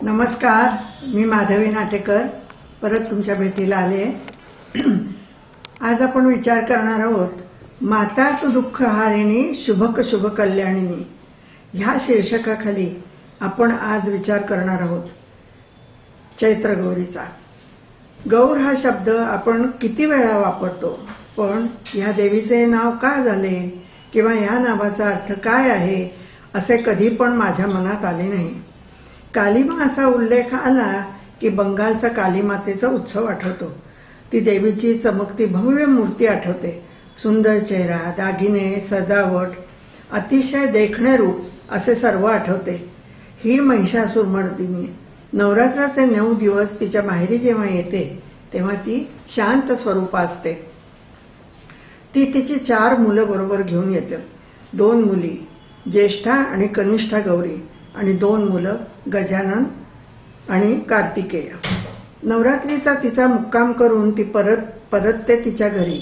नमस्कार, मी माधवी नाटेकर परत तुमच्या भेटीला आले. आज आपण विचार करणार आहोत माता तू दुःख हारिणी शुभक शुभ कल्याणिनी ह्या शीर्षकाखाली आपण आज विचार करणार आहोत चैत्र गौरीचा. गौर हा शब्द आपण किती वेळा वापरतो, पण या देवीचे नाव का झाले किंवा या नावाचा अर्थ काय आहे असे कधी पण माझ्या मनात आले नाही. कालीमा असा उल्लेख आला की बंगालचा कालीमातेचा उत्सव आठवतो. ती देवीची चमकती भव्य मूर्ती आठवते. सुंदर चेहरा, दागिने, सजावट, अतिशय देखणे रूप असे सर्व आठवते. ही महिषासुरमर्दिनी नवरात्राचे 9 दिवस तिच्या माहेरी जेव्हा येते तेव्हा ती शांत स्वरूपा असते. ती तिची 4 मुलं बरोबर घेऊन येते. 2 मुली, ज्येष्ठा आणि कनिष्ठा गौरी आणि 2 मुलं, गजानन आणि कार्तिकेय. नवरात्रीचा तिचा मुक्काम करून ती परतते तिच्या घरी.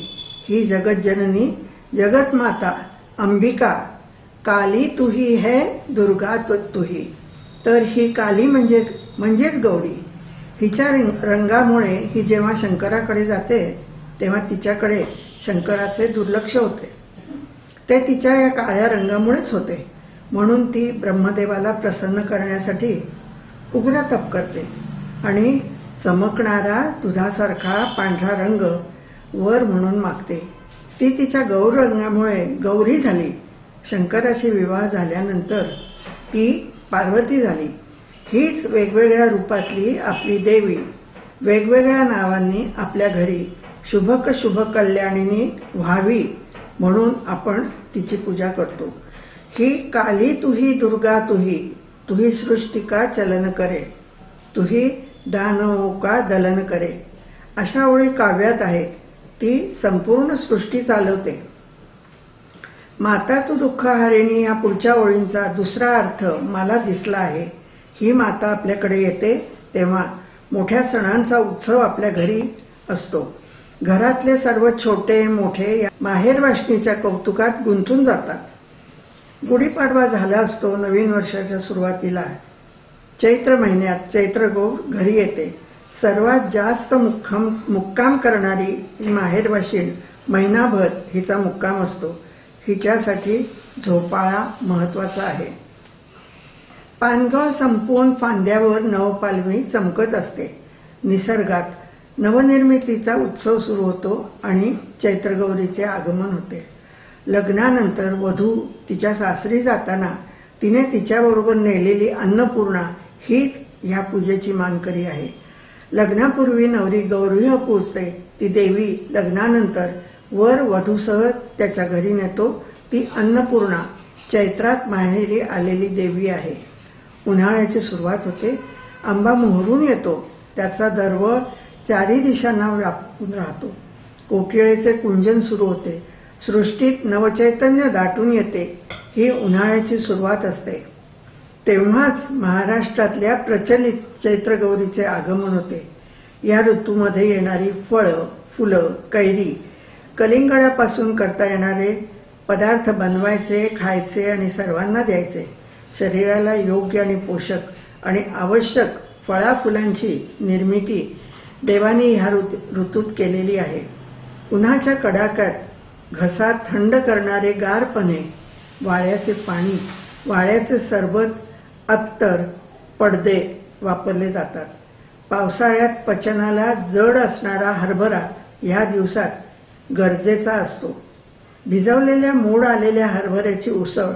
ही जगज्जननी, जगतमाता, अंबिका, काली तुही है, दुर्गा तुही. तर ही काली म्हणजेच गौरी. हिच्या रंगामुळे ही जेव्हा शंकराकडे जाते तेव्हा तिच्याकडे शंकराचे दुर्लक्ष होते. ते तिच्या या काळ्या रंगामुळेच होते. म्हणून ती ब्रह्मदेवाला प्रसन्न करण्यासाठी उग्र तप करते आणि चमकणारा दुधासारखा पांढरा रंग वर म्हणून मागते. ती तिच्या गौर रंगामुळे गौरी झाली. शंकराशी विवाह झाल्यानंतर ती पार्वती झाली. हीच वेगवेगळ्या रूपातली आपली देवी वेगवेगळ्या नावांनी आपल्या घरी शुभक शुभ कल्याणिनी व्हावी म्हणून आपण तिची पूजा करतो. ही काली तुही, दुर्गा तुही, तुही सृष्टिका चलन करे, तुही दानवों का दलन करे अशा ओळी काव्यात आहेत. ती संपूर्ण सृष्टी चालवते. माता तू दुःख हारिणी या पुढच्या ओळींचा दुसरा अर्थ मला दिसला आहे. ही माता आपल्याकडे येते तेव्हा मोठ्या सणांचा उत्सव आपल्या घरी असतो. घरातले सर्व छोटे मोठे या माहेरवासणीच्या कौतुकात गुंतून जातात. गुढीपाडवा झाला असतो. नवीन वर्षाच्या सुरुवातीला चैत्र महिन्यात चैत्र गौर घरी येते. सर्वात जास्त मुक्काम करणारी माहेरवाशीण महिनाभर हिचा मुक्काम असतो. हिच्यासाठी झोपाळा महत्वाचा आहे. पानगळ संपवून फांद्यावर नवपालवी चमकत असते. निसर्गात नवनिर्मितीचा उत्सव सुरू होतो आणि चैत्रगौरीचे आगमन होते. लग्नानंतर वधू तिच्या सासरी जाताना तिने तिच्याबरोबर नेलेली अन्नपूर्णा हीच ह्या पूजेची मानकरी आहे. लग्नापूर्वी नवरी गौरीह पूजते. ती देवी लग्नानंतर वर वधूसह त्याच्या घरी नेतो. ती अन्नपूर्णा चैत्रात माहेरी आलेली देवी आहे. उन्हाळ्याची सुरुवात होते. आंबा मोहरून येतो. त्याचा दरवळ 4 दिशांना व्यापून राहतो. कोकिळेचे कुंजन सुरू होते. सृष्टीत नवचैतन्य दाटून येते. ही उन्हाळ्याची सुरुवात असते. तेव्हाच महाराष्ट्रातल्या प्रचलित चैत्रगौरीचे आगमन होते. या ऋतूमध्ये येणारी फळं, फुलं, कैरी, कलिंगडापासून करता येणारे पदार्थ बनवायचे, खायचे आणि सर्वांना द्यायचे. शरीराला योग्य आणि पोषक आणि आवश्यक फळाफुलांची निर्मिती देवानी ह्या ऋतूत केलेली आहे. उन्हाच्या कडाक्यात घसा थंड करणारे गारपणे, वाळ्याचे पाणी, वाळ्याचे सरबत, अत्तर, पडदे वापरले जातात. पावसाळ्यात पचनाला जड असणारा हरभरा ह्या दिवसात गरजेचा असतो. भिजवलेल्या मोड आलेल्या हरभऱ्याची उसळ,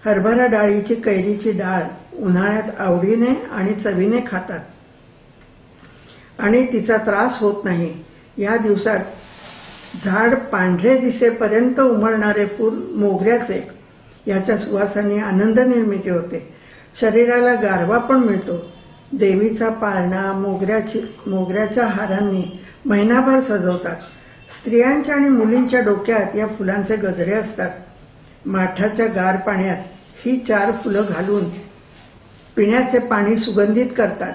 हरभरा डाळीची कैरीची डाळ उन्हाळ्यात आवडीने आणि चवीने खातात आणि तिचा त्रास होत नाही. या दिवसात झाड पांढरे दिसेपर्यंत उमलणारे फूल मोगऱ्याचे, याच्या सुवासाने आनंद निर्मिती होते. शरीराला गारवा पण मिळतो. देवीचा पाळणा मोगऱ्याच्या हारांनी महिनाभर सजवतात. स्त्रियांच्या आणि मुलींच्या डोक्यात या फुलांचे गजरे असतात. माठाच्या गार पाण्यात ही 4 फुलं घालून पिण्याचे पाणी सुगंधित करतात.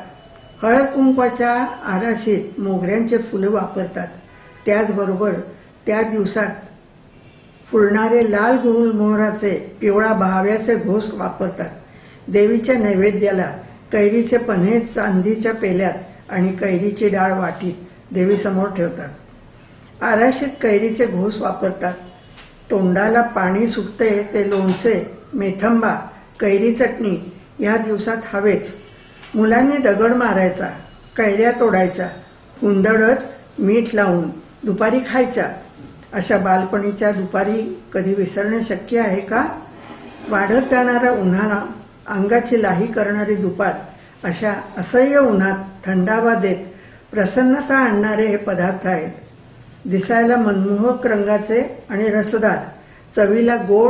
हळद कुंकवाच्या आराशीत मोगऱ्यांचे फुलं वापरतात. त्याचबरोबर त्या दिवसात फुलणारे लाल गुलमोहराचे, पिवळा बहाव्याचे घोस वापरतात. देवीच्या नैवेद्याला कैरीचे पन्हे चांदीच्या पेल्यात आणि कैरीची डाळ वाटीत देवीसमोर ठेवतात. आराशीत कैरीचे घोस वापरतात. तोंडाला पाणी सुटते ते लोणचे, मेथंबा, कैरी चटणी या दिवसात हवेच. मुलांनी दगड मारायचा, कैऱ्या तोडायच्या, हुंदडत मीठ लावून दुपारी खायच्या. अशा बालपणीच्या दुपारी कधी विसरणे शक्य आहे का? वाढत जाणारा उन्हाळा, अंगाची लाही करणारी दुपार, अशा असह्य उन्हात थंडावा देत प्रसन्नता आणणारे हे पदार्थ आहेत. दिसायला मनमोहक रंगाचे आणि रसदार, चवीला गोड